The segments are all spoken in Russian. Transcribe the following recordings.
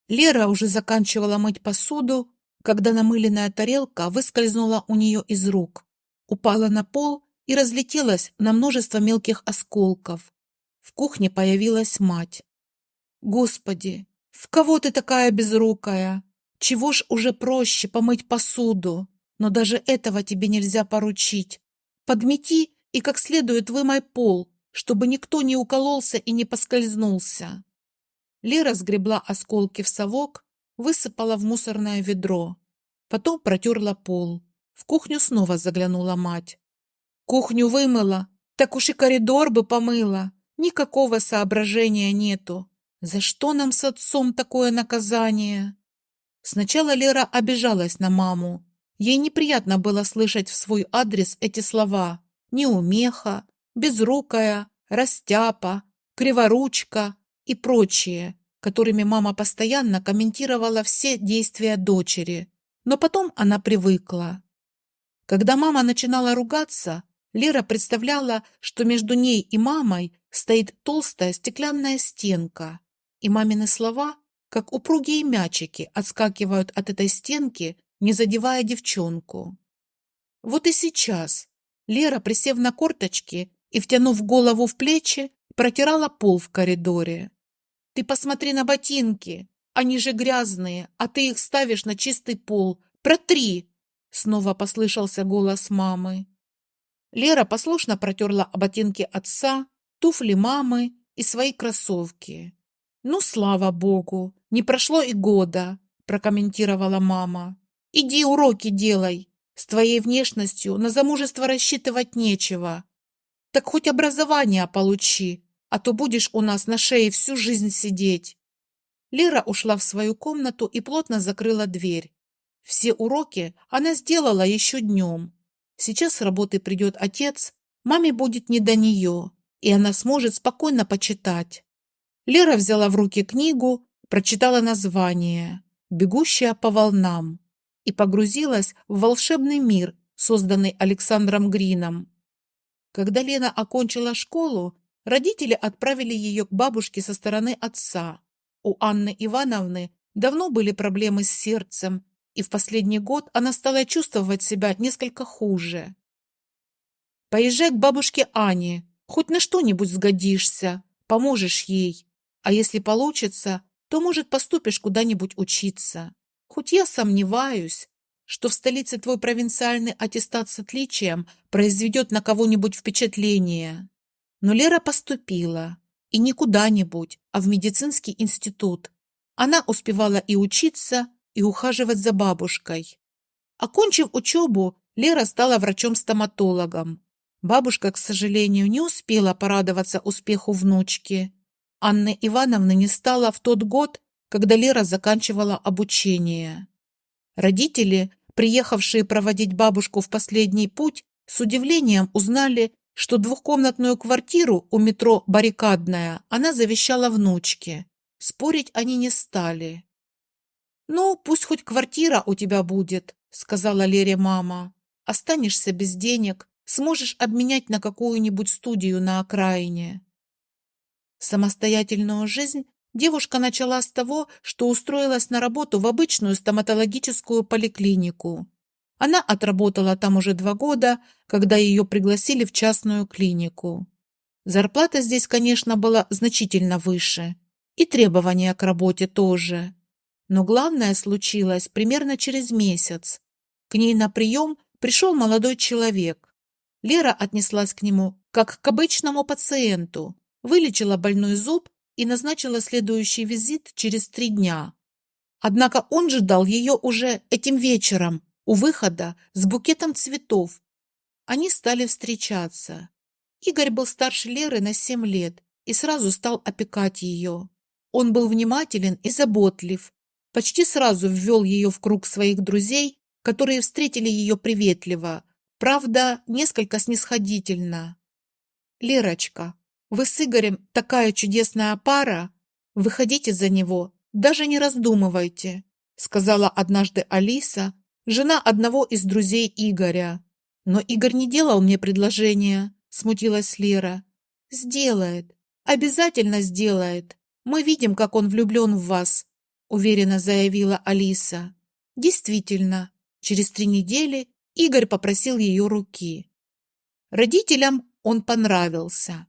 Лера уже заканчивала мыть посуду, когда намыленная тарелка выскользнула у нее из рук, упала на пол и разлетелась на множество мелких осколков. В кухне появилась мать. «Господи, в кого ты такая безрукая? Чего ж уже проще помыть посуду? Но даже этого тебе нельзя поручить. Подмети и как следует вымой пол, чтобы никто не укололся и не поскользнулся». Лера сгребла осколки в совок, высыпала в мусорное ведро. Потом протерла пол. В кухню снова заглянула мать. «Кухню вымыла, так уж и коридор бы помыла. Никакого соображения нету. За что нам с отцом такое наказание?» Сначала Лера обижалась на маму. Ей неприятно было слышать в свой адрес эти слова: неумеха, безрукая, растяпа, криворучка и прочие, которыми мама постоянно комментировала все действия дочери. Но потом она привыкла. Когда мама начинала ругаться, Лера представляла, что между ней и мамой стоит толстая стеклянная стенка, и мамины слова, как упругие мячики, отскакивают от этой стенки, не задевая девчонку. Вот и сейчас Лера, присев на корточки и втянув голову в плечи, протирала пол в коридоре. «Ты посмотри на ботинки, они же грязные, а ты их ставишь на чистый пол. Протри!» Снова послышался голос мамы. Лера послушно протерла ботинки отца, туфли мамы и свои кроссовки. «Ну, слава богу, не прошло и года», прокомментировала мама. «Иди уроки делай. С твоей внешностью на замужество рассчитывать нечего. Так хоть образование получи, а то будешь у нас на шее всю жизнь сидеть». Лера ушла в свою комнату и плотно закрыла дверь. Все уроки она сделала еще днем. Сейчас с работы придет отец, маме будет не до нее, и она сможет спокойно почитать. Лера взяла в руки книгу, прочитала название «Бегущая по волнам» и погрузилась в волшебный мир, созданный Александром Грином. Когда Лена окончила школу, родители отправили ее к бабушке со стороны отца. У Анны Ивановны давно были проблемы с сердцем, и в последний год она стала чувствовать себя несколько хуже. «Поезжай к бабушке Ане, хоть на что-нибудь сгодишься, поможешь ей. А если получится, то, может, поступишь куда-нибудь учиться. Хоть я сомневаюсь, что в столице твой провинциальный аттестат с отличием произведет на кого-нибудь впечатление». Но Лера поступила, и не куда-нибудь, а в медицинский институт. Она успевала и учиться, и ухаживать за бабушкой. Окончив учебу, Лера стала врачом-стоматологом. Бабушка, к сожалению, не успела порадоваться успеху внучки. Анны Ивановны не стало в тот год, когда Лера заканчивала обучение. Родители, приехавшие проводить бабушку в последний путь, с удивлением узнали, что двухкомнатную квартиру у метро «Баррикадная» она завещала внучке. Спорить они не стали. «Ну, пусть хоть квартира у тебя будет», — сказала Лере мама. «Останешься без денег, сможешь обменять на какую-нибудь студию на окраине». Самостоятельную жизнь девушка начала с того, что устроилась на работу в обычную стоматологическую поликлинику. Она отработала там уже 2 года, когда ее пригласили в частную клинику. Зарплата здесь, конечно, была значительно выше, и требования к работе тоже. Но главное случилось примерно через месяц. К ней на прием пришел молодой человек. Лера отнеслась к нему как к обычному пациенту, вылечила больной зуб и назначила следующий визит через 3 дня. Однако он ждал ее уже этим вечером у выхода с букетом цветов. Они стали встречаться. Игорь был старше Леры на 7 лет и сразу стал опекать ее. Он был внимателен и заботлив. Почти сразу ввел ее в круг своих друзей, которые встретили ее приветливо, правда, несколько снисходительно. «Лерочка, вы с Игорем такая чудесная пара, выходите за него, даже не раздумывайте», сказала однажды Алиса, жена одного из друзей Игоря. «Но Игорь не делал мне предложения», смутилась Лера. «Сделает, обязательно сделает. Мы видим, как он влюблен в вас. уверенно заявила Алиса. Действительно, через 3 недели Игорь попросил ее руки. Родителям он понравился.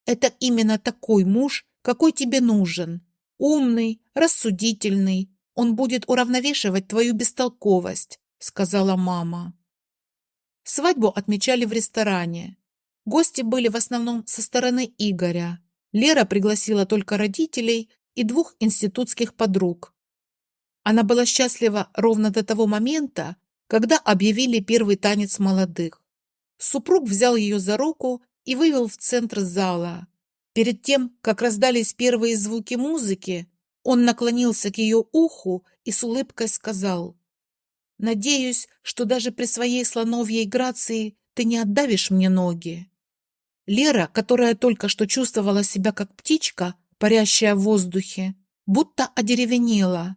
Это именно такой муж, какой тебе нужен. Умный, рассудительный. Он будет уравновешивать твою бестолковость, сказала мама. Свадьбу отмечали в ресторане. Гости были в основном со стороны Игоря. Лера пригласила только родителей и 2 институтских подруг. Она была счастлива ровно до того момента, когда объявили первый танец молодых. Супруг взял ее за руку и вывел в центр зала. Перед тем, как раздались первые звуки музыки, он наклонился к ее уху и с улыбкой сказал: «Надеюсь, что даже при своей слоновьей грации ты не отдавишь мне ноги». Лера, которая только что чувствовала себя как птичка, парящая в воздухе, будто одеревенела.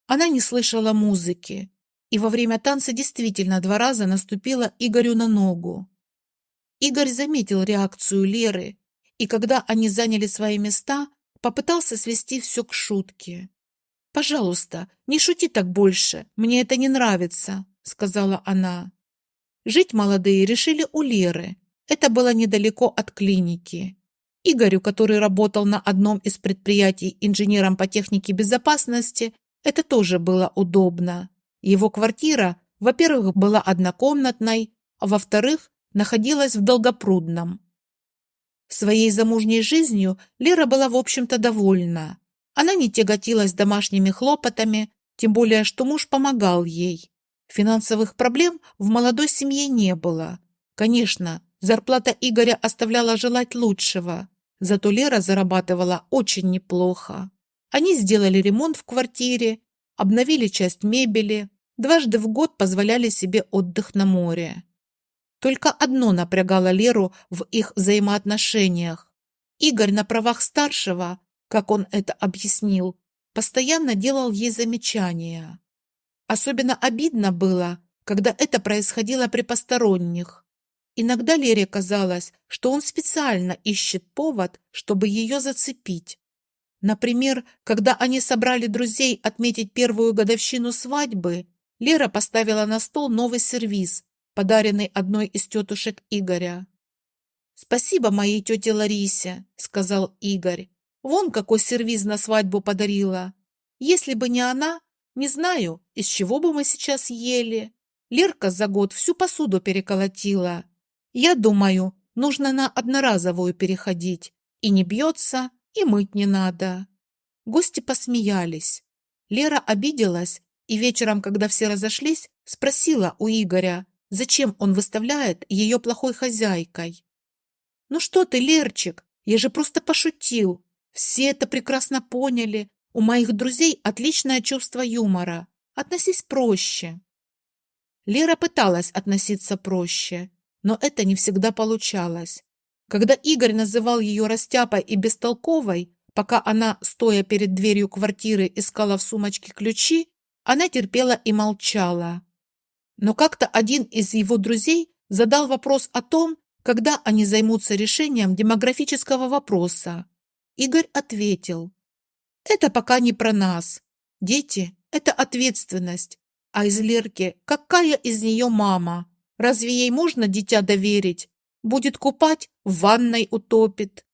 Она не слышала музыки, и во время танца действительно 2 раза наступила Игорю на ногу. Игорь заметил реакцию Леры, и когда они заняли свои места, попытался свести все к шутке. «Пожалуйста, не шути так больше, мне это не нравится», — сказала она. Жить молодые решили у Леры. Это было недалеко от клиники. Игорю, который работал на одном из предприятий инженером по технике безопасности, это тоже было удобно. Его квартира, во-первых, была однокомнатной, а во-вторых, находилась в Долгопрудном. Своей замужней жизнью Лера была, в общем-то, довольна. Она не тяготилась домашними хлопотами, тем более, что муж помогал ей. Финансовых проблем в молодой семье не было. Конечно, зарплата Игоря оставляла желать лучшего, зато Лера зарабатывала очень неплохо. Они сделали ремонт в квартире, обновили часть мебели, 2 раза в год позволяли себе отдых на море. Только одно напрягало Леру в их взаимоотношениях. Игорь на правах старшего, как он это объяснил, постоянно делал ей замечания. Особенно обидно было, когда это происходило при посторонних. Иногда Лере казалось, что он специально ищет повод, чтобы ее зацепить. Например, когда они собрали друзей отметить 1-ю годовщину свадьбы, Лера поставила на стол новый сервиз, подаренный одной из тетушек Игоря. «Спасибо моей тете Ларисе», — сказал Игорь. «Вон какой сервиз на свадьбу подарила. Если бы не она, не знаю, из чего бы мы сейчас ели. Лерка за год всю посуду переколотила. Я думаю, нужно на одноразовую переходить. И не бьется, и мыть не надо». Гости посмеялись. Лера обиделась и вечером, когда все разошлись, спросила у Игоря, зачем он выставляет ее плохой хозяйкой. «Ну что ты, Лерчик, я же просто пошутил. Все это прекрасно поняли. У моих друзей отличное чувство юмора. Относись проще». Лера пыталась относиться проще, но это не всегда получалось. Когда Игорь называл ее растяпой и бестолковой, пока она, стоя перед дверью квартиры, искала в сумочке ключи, она терпела и молчала. Но как-то один из его друзей задал вопрос о том, когда они займутся решением демографического вопроса. Игорь ответил: «Это пока не про нас. Дети – это ответственность. А из Лерки какая из нее мама? Разве ей можно дитя доверить? Будет купать, в ванной утопит».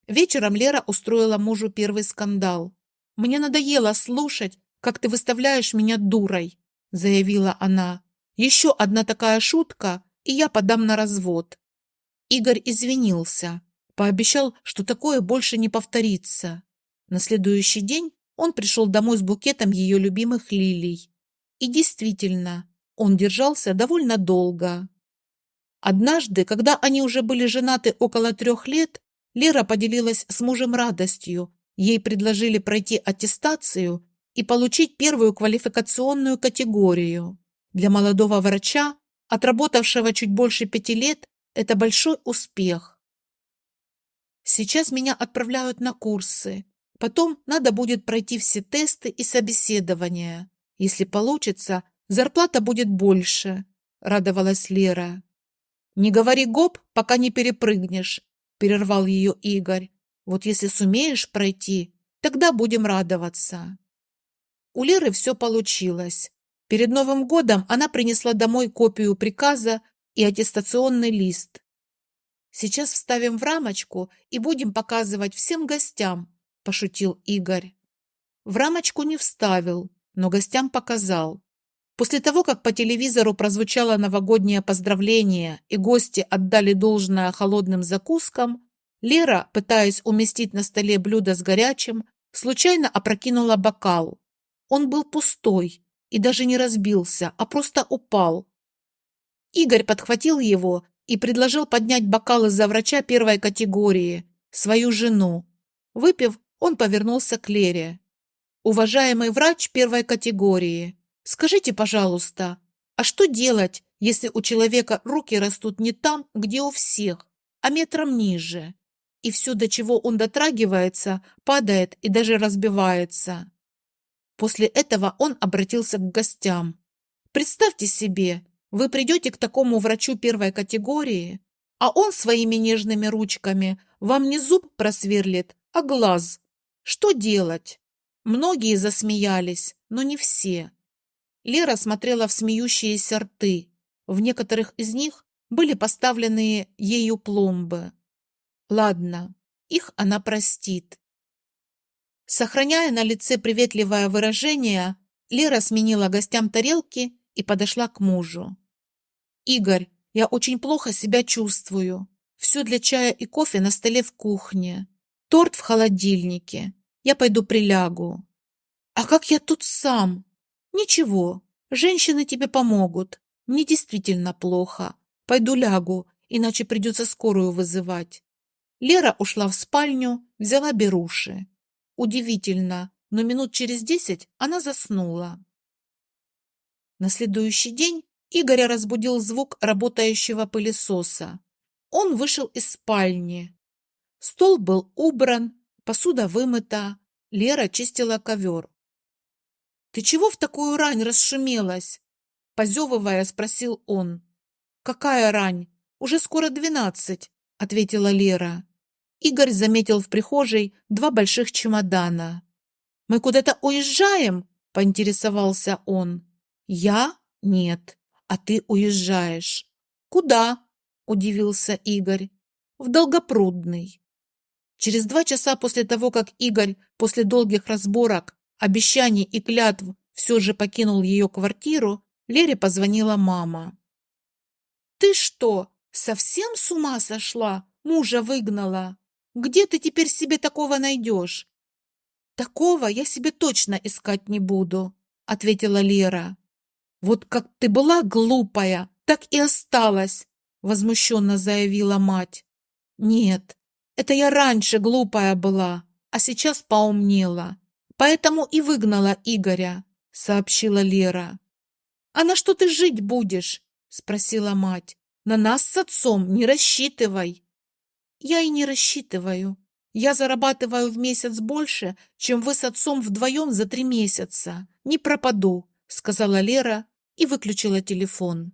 Вечером Лера устроила мужу первый скандал. «Мне надоело слушать, как ты выставляешь меня дурой», – заявила она. «Еще одна такая шутка, и я подам на развод». Игорь извинился, пообещал, что такое больше не повторится. На следующий день он пришел домой с букетом ее любимых лилий. И действительно, он держался довольно долго. Однажды, когда они уже были женаты около 3 лет, Лера поделилась с мужем радостью. Ей предложили пройти аттестацию и получить 1-ю квалификационную категорию. Для молодого врача, отработавшего чуть больше 5 лет, это большой успех. «Сейчас меня отправляют на курсы. Потом надо будет пройти все тесты и собеседования. Если получится, зарплата будет больше», — радовалась Лера. «Не говори гоп, пока не перепрыгнешь», — перервал ее Игорь. «Вот если сумеешь пройти, тогда будем радоваться». у Леры все получилось. Перед Новым годом она принесла домой копию приказа и аттестационный лист. «Сейчас вставим в рамочку и будем показывать всем гостям», – пошутил Игорь. В рамочку не вставил, но гостям показал. После того, как по телевизору прозвучало новогоднее поздравление и гости отдали должное холодным закускам, Лера, пытаясь уместить на столе блюдо с горячим, случайно опрокинула бокал. Он был пустой и даже не разбился, а просто упал. Игорь подхватил его и предложил поднять бокал из-за врача первой категории, свою жену. Выпив, он повернулся к Лере. «Уважаемый врач первой категории, скажите, пожалуйста, а что делать, если у человека руки растут не там, где у всех, а метром ниже, и все, до чего он дотрагивается, падает и даже разбивается?» После этого он обратился к гостям. «Представьте себе, вы придете к такому врачу первой категории, а он своими нежными ручками вам не зуб просверлит, а глаз. Что делать?» Многие засмеялись, но не все. Лера смотрела в смеющиеся рты. В некоторых из них были поставлены ею пломбы. Ладно, их она простит. Сохраняя на лице приветливое выражение, Лера сменила гостям тарелки и подошла к мужу. «Игорь, я очень плохо себя чувствую. Все для чая и кофе на столе в кухне. Торт в холодильнике. Я пойду прилягу». «А как я тут сам?» «Ничего, женщины тебе помогут. Мне действительно плохо. Пойду лягу, иначе придется скорую вызывать». Лера ушла в спальню, взяла беруши. Удивительно, но минут через 10 она заснула. На следующий день Игоря разбудил звук работающего пылесоса. Он вышел из спальни. Стол был убран, посуда вымыта. Лера чистила ковер. «Ты чего в такую рань расшумелась?» Позевывая, спросил он. «Какая рань? Уже скоро 12», — ответила Лера. Игорь заметил в прихожей 2 больших чемодана. «Мы куда-то уезжаем?» — поинтересовался он. «Я? Нет. А ты уезжаешь». «Куда?» — удивился Игорь. «В Долгопрудный». Через 2 часа после того, как Игорь после долгих разборок, обещаний и клятв все же покинул ее квартиру, Лере позвонила мама. «Ты что, совсем с ума сошла? Мужа выгнала? Где ты теперь себе такого найдешь?» «Такого я себе точно искать не буду», — ответила Лера. «Вот как ты была глупая, так и осталась», — возмущенно заявила мать. «Нет, это я раньше глупая была, а сейчас поумнела. Поэтому и выгнала Игоря», — сообщила Лера. «А на что ты жить будешь?» — спросила мать. «На нас с отцом не рассчитывай». «Я и не рассчитываю. Я зарабатываю в месяц больше, чем вы с отцом вдвоем за 3 месяца. Не пропаду», — сказала Лера и выключила телефон.